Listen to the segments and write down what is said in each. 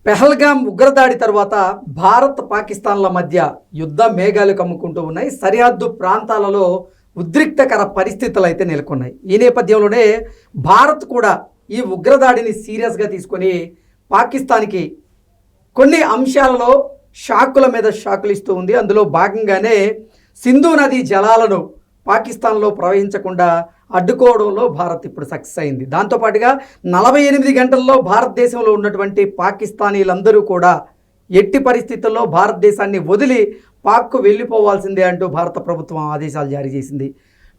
పెహల్గాం ఉగ్రదాడి తర్వాత భారత్ పాకిస్తాన్ల మధ్య యుద్ధ మేఘాలు కమ్ముకుంటూ ఉన్నాయి. సరిహద్దు ప్రాంతాలలో ఉద్రిక్తకర పరిస్థితులు అయితే నెలకొన్నాయి. ఈ నేపథ్యంలోనే భారత్ కూడా ఈ ఉగ్రదాడిని సీరియస్గా తీసుకొని పాకిస్తాన్కి కొన్ని అంశాలలో షాకుల మీద షాకులు ఇస్తూ ఉంది. అందులో భాగంగానే సింధు నదీ జలాలను పాకిస్తాన్లో ప్రవహించకుండా అడ్డుకోవడంలో భారత్ ఇప్పుడు సక్సెస్ అయింది. దాంతోపాటుగా 48 గంటల్లో భారతదేశంలో ఉన్నటువంటి పాకిస్తానీలందరూ కూడా ఎట్టి పరిస్థితుల్లో భారతదేశాన్ని వదిలి పాక్కు వెళ్ళిపోవాల్సిందే అంటూ భారత ప్రభుత్వం ఆదేశాలు జారీ చేసింది.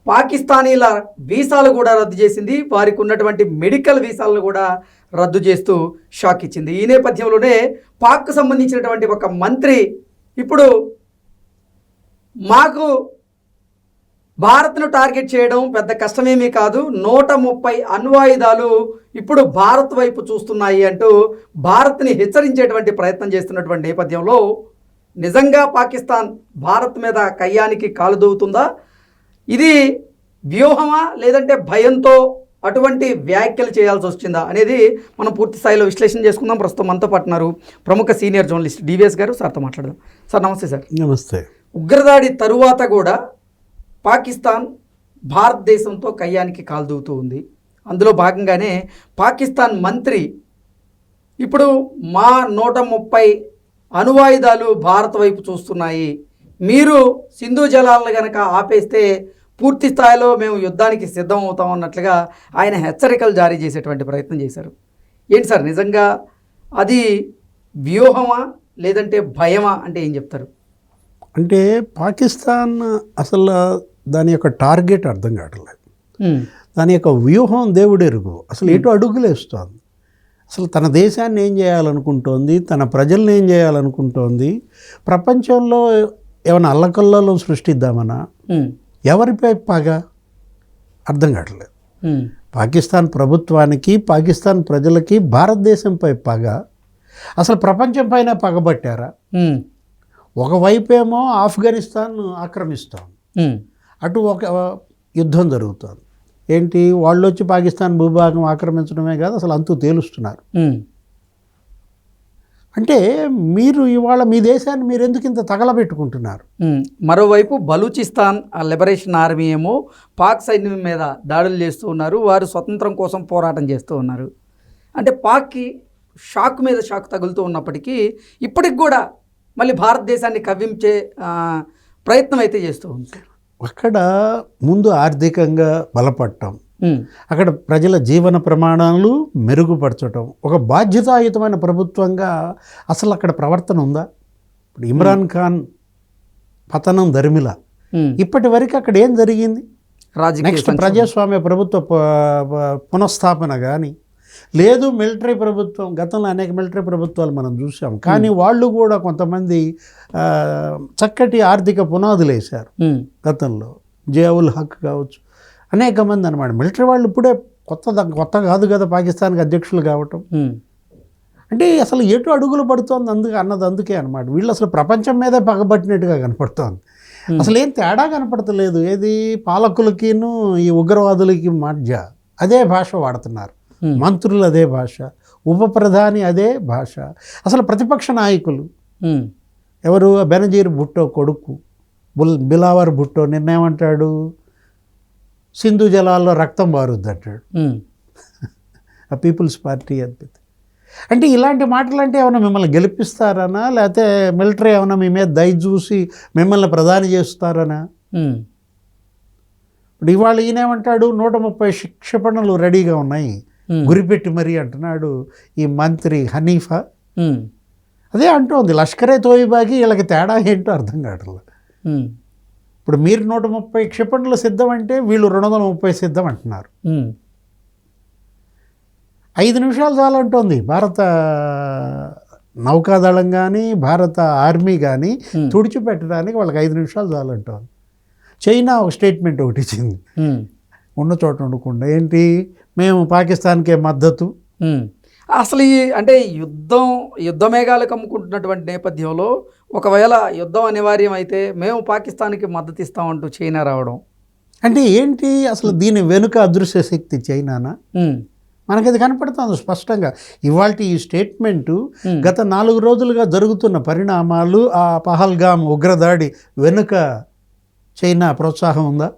పాకిస్తానీల వీసాలు కూడా రద్దు చేసింది. వారికి ఉన్నటువంటి మెడికల్ వీసాలను కూడా రద్దు చేస్తూ షాక్ ఇచ్చింది. ఈ నేపథ్యంలోనే పాక్కు సంబంధించినటువంటి ఒక మంత్రి ఇప్పుడు మాకు భారత్ను టార్గెట్ చేయడం పెద్ద కష్టమేమీ కాదు, 130 అణ్వాయుధాలు ఇప్పుడు భారత్ వైపు చూస్తున్నాయి అంటూ భారత్ని హెచ్చరించేటువంటి ప్రయత్నం చేస్తున్నటువంటి నేపథ్యంలో నిజంగా పాకిస్తాన్ భారత్ మీద కయ్యానికి కాలు దూవుతుందా? ఇది వ్యూహమా లేదంటే భయంతో అటువంటి వ్యాఖ్యలు చేయాల్సి వచ్చిందా అనేది మనం పూర్తి స్థాయిలో విశ్లేషణ చేసుకుందాం. ప్రస్తుతం మనతో పాటున్నారు ప్రముఖ సీనియర్ జర్నలిస్ట్ డివిఎస్ గారు. సార్తో మాట్లాడదాం. సార్ నమస్తే. సార్ నమస్తే. ఉగ్రదాడి తరువాత కూడా పాకిస్తాన్ భారతదేశంతో కయ్యానికి కాల్దూతూ ఉంది. అందులో భాగంగానే పాకిస్తాన్ మంత్రి ఇప్పుడు మా 130 అణ్వాయుధాలు భారత్ వైపు చూస్తున్నాయి, మీరు సింధు జలాలను కనుక ఆపేస్తే పూర్తి స్థాయిలో మేము యుద్ధానికి సిద్ధం అవుతాం అన్నట్లుగా ఆయన హెచ్చరికలు జారీ చేసేటువంటి ప్రయత్నం చేశారు. ఏంటి సార్, నిజంగా అది వ్యూహమా లేదంటే భయమా అంటే ఏం చెప్తారు? అంటే పాకిస్తాన్ అసలు దాని యొక్క టార్గెట్ అర్థం కావట్లేదు, దాని యొక్క వ్యూహం దేవుడెరుగు, అసలు ఎటు అడుగులేస్తోంది, అసలు తన దేశాన్ని ఏం చేయాలనుకుంటోంది, తన ప్రజల్ని ఏం చేయాలనుకుంటోంది, ప్రపంచంలో ఏమైనా అల్లకల్లలో సృష్టిద్దామనా, ఎవరిపై పగ అర్థం కావట్లేదు. పాకిస్తాన్ ప్రభుత్వానికి, పాకిస్తాన్ ప్రజలకి భారతదేశంపై పగ, అసలు ప్రపంచం పైన పగబట్టారా? ఒకవైపేమో ఆఫ్ఘనిస్తాన్ ఆక్రమిస్తాం, అటు ఒక యుద్ధం జరుగుతుంది. ఏంటి, వాళ్ళు వచ్చి పాకిస్తాన్ భూభాగం ఆక్రమించడమే కాదు, అసలు అంతూ తేలుస్తున్నారు. అంటే మీరు ఇవాళ మీ దేశాన్ని మీరు ఎందుకు ఇంత తగలబెట్టుకుంటున్నారు? మరోవైపు బలూచిస్తాన్ లిబరేషన్ ఆర్మీ ఏమో పాక్ సైన్యం మీద దాడులు చేస్తూ ఉన్నారు, వారు స్వతంత్రం కోసం పోరాటం చేస్తూ ఉన్నారు. అంటే పాక్కి షాక్ మీద షాక్ తగులుతూ ఉన్నప్పటికీ ఇప్పటికి కూడా మళ్ళీ భారతదేశాన్ని కవ్వించే ప్రయత్నం అయితే చేస్తూ ఉంది. అక్కడ ముందు ఆర్థికంగా బలపడటం, అక్కడ ప్రజల జీవన ప్రమాణాలు మెరుగుపరచడం, ఒక బాధ్యతాయుతమైన ప్రభుత్వంగా అసలు అక్కడ ప్రవర్తన ఉందా? ఇప్పుడు ఇమ్రాన్ ఖాన్ పతనం ధర్మిల, ఇప్పటి వరకు అక్కడ ఏం జరిగింది? నెక్స్ట్ ప్రజాస్వామ్య ప్రభుత్వ పునఃస్థాపన కానీ లేదు, మిలిటరీ ప్రభుత్వం. గతంలో అనేక మిలిటరీ ప్రభుత్వాలు మనం చూసాం, కానీ వాళ్ళు కూడా కొంతమంది చక్కటి ఆర్థిక పునాదులు వేశారు గతంలో. జియావుల్ హక్ కావచ్చు, అనేక మంది అనమాట మిలిటరీ వాళ్ళు. ఇప్పుడే కొత్త కాదు కదా పాకిస్తాన్కి అధ్యక్షులు కావటం. అంటే అసలు ఎటు అడుగులు పడుతోంది అందుకే అనమాట. వీళ్ళు అసలు ప్రపంచం మీదే పగబట్టినట్టుగా కనపడుతోంది. అసలు ఏం తేడా కనపడతలేదు. ఏది పాలకులకిను ఈ ఉగ్రవాదులకి మధ్య అదే భాష వాడుతున్నారు, మంత్రులు అదే భాష, ఉప ప్రధాని అదే భాష. అసలు ప్రతిపక్ష నాయకులు ఎవరు? బెనజీర్ భుట్టో కొడుకు బిలావర్ భుట్టో నిన్నేమంటాడు? సింధు జలాల్లో రక్తం బారుద్ది అంటాడు. ఆ పీపుల్స్ పార్టీ అద్భుత. అంటే ఇలాంటి మాటలు అంటే ఏమైనా మిమ్మల్ని గెలిపిస్తారనా, లేకపోతే మిలిటరీ ఏమైనా మీ మీద దయ చూసి మిమ్మల్ని ప్రధాని చేస్తారనా? ఇప్పుడు ఇవాళ ఈయనేమంటాడు? 130 క్షిపణులు రెడీగా ఉన్నాయి, గురిపెట్టి మరీ అంటున్నాడు ఈ మంత్రి హనీఫా. అదే అంటోంది లష్కరే తోయిబాకి వీళ్ళకి తేడా ఏంటో అర్థం కావట్లేదు. ఇప్పుడు మీరు 130 క్షిపణులు సిద్ధం అంటే వీళ్ళు 230 సిద్ధం అంటున్నారు. 5 నిమిషాలు చాలంటోంది భారత నౌకాదళం కానీ భారత ఆర్మీ కానీ తుడిచిపెట్టడానికి వాళ్ళకి 5 నిమిషాలు చాలంటోంది. చైనా ఒక స్టేట్మెంట్ ఒకటి ఇచ్చింది, ఉన్న చోట ఉండకుండా. ఏంటి, మేము పాకిస్తాన్కే మద్దతు. అసలు ఈ అంటే యుద్ధ మేఘాలు కమ్ముకుంటున్నటువంటి నేపథ్యంలో ఒకవేళ యుద్ధం అనివార్యం అయితే మేము పాకిస్తాన్కి మద్దతు ఇస్తామంటూ చైనా రావడం అంటే ఏంటి? అసలు దీని వెనుక అదృశ్య శక్తి చైనానా? మనకి అది కనపడుతుంది స్పష్టంగా. ఇవాళ ఈ స్టేట్మెంటు గత 4 రోజులుగా జరుగుతున్న పరిణామాలు, ఆ పహల్గామ్ ఉగ్రదాడి వెనుక చైనా ప్రోత్సాహం ఉందా?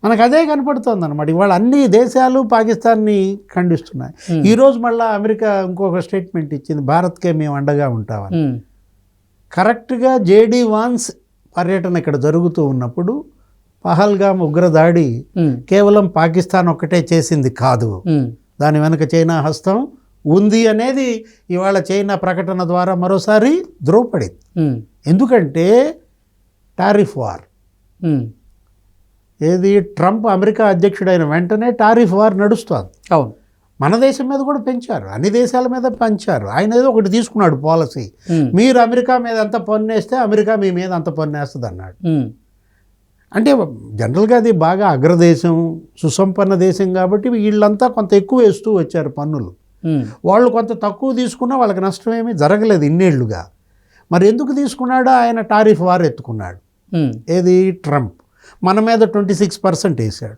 మనకు అదే కనపడుతుంది అనమాట. ఇవాళ అన్ని దేశాలు పాకిస్తాన్ని ఖండిస్తున్నాయి. ఈరోజు మళ్ళీ అమెరికా ఇంకొక స్టేట్మెంట్ ఇచ్చింది, భారత్కే మేము అండగా ఉంటామని. కరెక్ట్గా జేడీ వాన్స్ పర్యటన ఇక్కడ జరుగుతూ ఉన్నప్పుడు పహల్గామ్ ఉగ్రదాడి కేవలం పాకిస్తాన్ ఒక్కటే చేసింది కాదు, దాని వెనుక చైనా హస్తం ఉంది అనేది ఇవాళ చైనా ప్రకటన ద్వారా మరోసారి ధ్రువపడింది. ఎందుకంటే టారిఫ్ వార్, ఏది ట్రంప్ అమెరికా అధ్యక్షుడైన వెంటనే టారిఫ్ వార్ నడుస్తుంది. అవును, మన దేశం మీద కూడా పెంచారు, అన్ని దేశాల మీద పెంచారు. ఆయన ఏదో ఒకటి తీసుకున్నాడు పాలసీ, మీరు అమెరికా మీద ఎంత పన్ను వేస్తే అమెరికా మీ మీద అంత పన్ను వేస్తుంది అన్నాడు. అంటే జనరల్గా అది బాగా అగ్రదేశం, సుసంపన్న దేశం కాబట్టి వీళ్ళంతా కొంత ఎక్కువ వేస్తూ వచ్చారు పన్నులు. వాళ్ళు కొంత తక్కువ తీసుకున్నా వాళ్ళకి నష్టం ఏమీ జరగలేదు ఇన్నేళ్లుగా. మరి ఎందుకు తీసుకున్నాడో ఆయన టారిఫ్ వార్ ఎత్తుకున్నాడు. ఏది ట్రంప్ మన మీద 26% వేసాడు,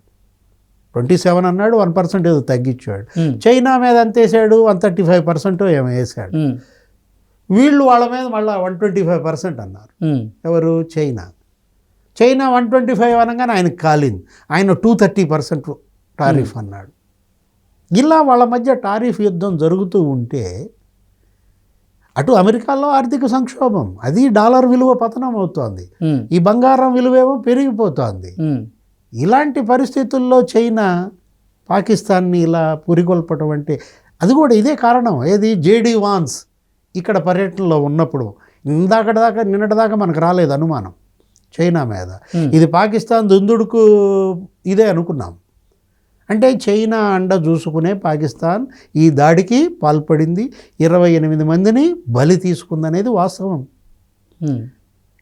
27 అన్నాడు, 1% ఏదో తగ్గించాడు. చైనా మీద ఎంత వేసాడు, 135% ఏమో వేసాడు. వీళ్ళు వాళ్ళ మీద మళ్ళీ 125% అన్నారు. ఎవరు? చైనా 125 అనగానే ఆయనకు కాలింది, ఆయన 230% టారిఫ్ అన్నాడు. ఇలా వాళ్ళ మధ్య టారిఫ్ యుద్ధం జరుగుతూ ఉంటే అటు అమెరికాలో ఆర్థిక సంక్షోభం, అది డాలర్ విలువ పతనం అవుతోంది, ఈ బంగారం విలువేమో పెరిగిపోతోంది. ఇలాంటి పరిస్థితుల్లో చైనా పాకిస్తాన్ని ఇలా పురికొల్పటం అంటే అది కూడా ఇదే కారణం. ఏది? జేడీ వాన్స్ ఇక్కడ పర్యటనలో ఉన్నప్పుడు నిన్నటిదాకా మనకు రాలేదు అనుమానం చైనా మీద. ఇది పాకిస్తాన్ దుందుడుకు ఇదే అనుకున్నాం. అంటే చైనా అండ చూసుకునే పాకిస్తాన్ ఈ దాడికి పాల్పడింది, 28 మందిని బలి తీసుకుందనేది వాస్తవం.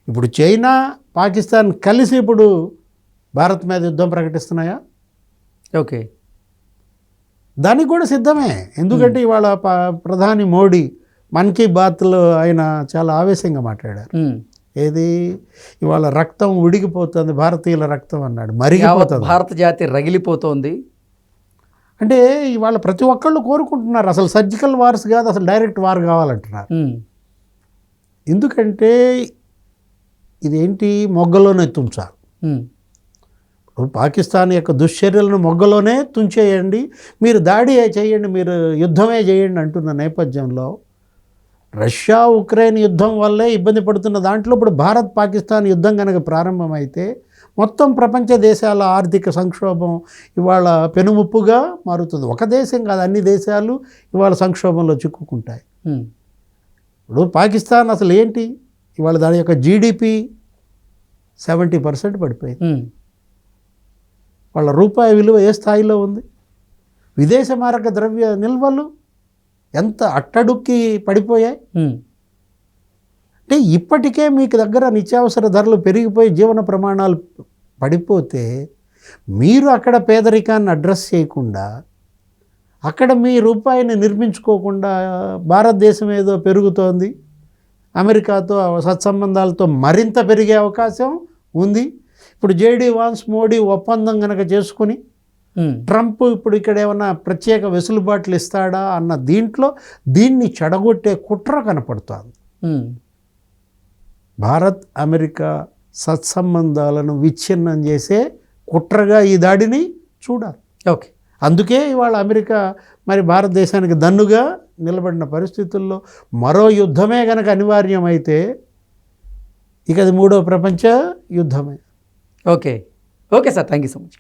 ఇప్పుడు చైనా పాకిస్తాన్ కలిసి ఇప్పుడు భారత్ మీద యుద్ధం ప్రకటిస్తున్నాయా? ఓకే, దానికి కూడా సిద్ధమే. ఎందుకంటే ఇవాళ ప్రధాని మోడీ మన్ కీ బాత్లో ఆయన చాలా ఆవేశంగా మాట్లాడారు. ఏది? ఇవాళ రక్తం ఉడికిపోతుంది, భారతీయుల రక్తం అన్నాడు, మరిగిపోతుంది, భారత జాతి రగిలిపోతోంది. అంటే ఇవాళ ప్రతి ఒక్కళ్ళు కోరుకుంటున్నారు అసలు సర్జికల్ వార్స్ కాదు, అసలు డైరెక్ట్ వార్ కావాలంటున్నారు. ఎందుకంటే ఇదేంటి, మొగ్గలోనే తుంచాలి. పాకిస్తాన్ యొక్క దుశ్చర్యలను మొగ్గలోనే తుంచేయండి, మీరు దాడి చేయండి, మీరు యుద్ధమే చేయండి అంటున్న నేపథ్యంలో రష్యా ఉక్రెయిన్ యుద్ధం వల్లే ఇబ్బంది పడుతున్న దాంట్లో ఇప్పుడు భారత్ పాకిస్తాన్ యుద్ధం కనుక ప్రారంభమైతే మొత్తం ప్రపంచ దేశాల ఆర్థిక సంక్షోభం ఇవాళ పెనుముప్పుగా మారుతుంది. ఒక దేశం కాదు, అన్ని దేశాలు ఇవాళ సంక్షోభంలో చిక్కుకుంటాయి. ఇప్పుడు పాకిస్తాన్ అసలు ఏంటి, ఇవాళ దాని యొక్క జీడిపి 70% పడిపోయింది. వాళ్ళ రూపాయి విలువ ఏ స్థాయిలో ఉంది, విదేశ మారక ద్రవ్య నిల్వలు ఎంత అట్టడుక్కి పడిపోయాయి. అంటే ఇప్పటికే మీకు దగ్గర నిత్యావసర ధరలు పెరిగిపోయి జీవన ప్రమాణాలు పడిపోతే మీరు అక్కడ పేదరికాన్ని అడ్రస్ చేయకుండా, అక్కడ మీ రూపాయిని నిర్మించుకోకుండా భారతదేశం ఏదో పెరుగుతోంది, అమెరికాతో సత్సంబంధాలతో మరింత పెరిగే అవకాశం ఉంది. ఇప్పుడు జేడీ వాన్స్ మోడీ ఒప్పందం కనుక చేసుకుని ట్రంప్ ఇప్పుడు ఇక్కడ ఏమన్నా ప్రత్యేక వెసులుబాట్లు ఇస్తాడా అన్న దీంట్లో దీన్ని చెడగొట్టే కుట్ర కనపడుతోంది. భారత్ అమెరికా సత్సంబంధాలను విచ్ఛిన్నం చేసే కుట్రగా ఈ దాడిని చూడాలి. ఓకే, అందుకే ఇవాళ అమెరికా మరి భారతదేశానికి దన్నుగా నిలబడిన పరిస్థితుల్లో మరో యుద్ధమే కనుక అనివార్యమైతే ఇక అది 3వ ప్రపంచ యుద్ధమే. Okay, okay sir, thank you so much.